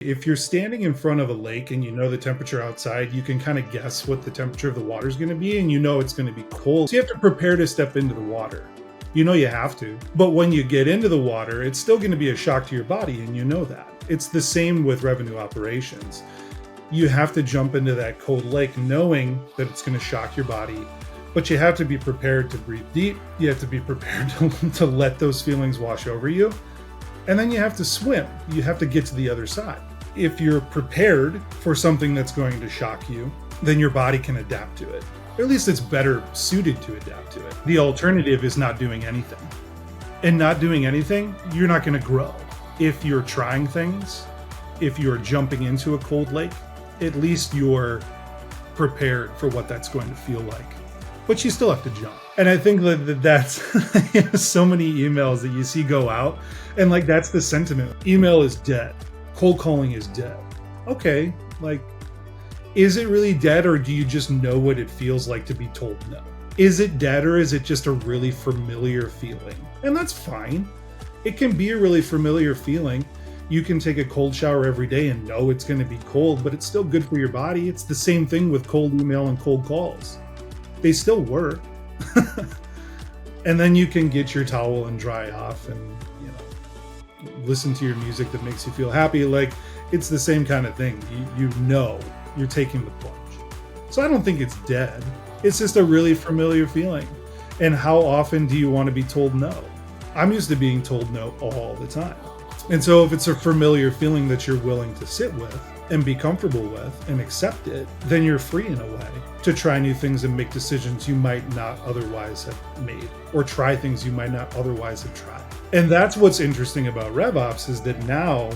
If you're standing in front of a lake and you know the temperature outside, you can kind of guess what the temperature of the water is going to be, and you know it's going to be cold. So you have to prepare to step into the water. You know you have to. But when you get into the water, it's still going to be a shock to your body, and you know that. It's the same with revenue operations. You have to jump into that cold lake knowing that it's going to shock your body, but you have to be prepared to breathe deep. You have to be prepared to let those feelings wash over you. And then you have to swim. You have to get to the other side. If you're prepared for something that's going to shock you, then your body can adapt to it. Or at least it's better suited to adapt to it. The alternative is not doing anything. And not doing anything, you're not going to grow. If you're trying things, if you're jumping into a cold lake, at least you're prepared for what that's going to feel like. But you still have to jump. And I think that that's so many emails that you see go out, and like that's the sentiment. Email is dead. Cold calling is dead. Okay, like, is it really dead, or do you just know what it feels like to be told no? Is it dead, or is it just a really familiar feeling? And that's fine. It can be a really familiar feeling. You can take a cold shower every day and know it's going to be cold, but it's still good for your body. It's the same thing with cold email and cold calls. They still work. And then you can get your towel and dry off and, listen to your music that makes you feel happy. Like, it's the same kind of thing. You know you're taking the plunge. So I don't think it's dead. It's just a really familiar feeling. And how often do you want to be told no? I'm used to being told no all the time. And so if it's a familiar feeling that you're willing to sit with and be comfortable with and accept it, then you're free in a way to try new things and make decisions you might not otherwise have made, or try things you might not otherwise have tried. And that's what's interesting about RevOps, is that now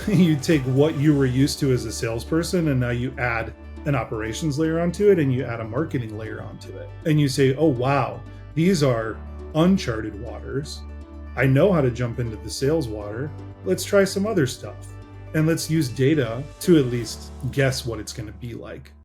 you take what you were used to as a salesperson, and now you add an operations layer onto it, and you add a marketing layer onto it. And you say, oh, wow, these are uncharted waters. I know how to jump into the sales water. Let's try some other stuff. And let's use data to at least guess what it's going to be like.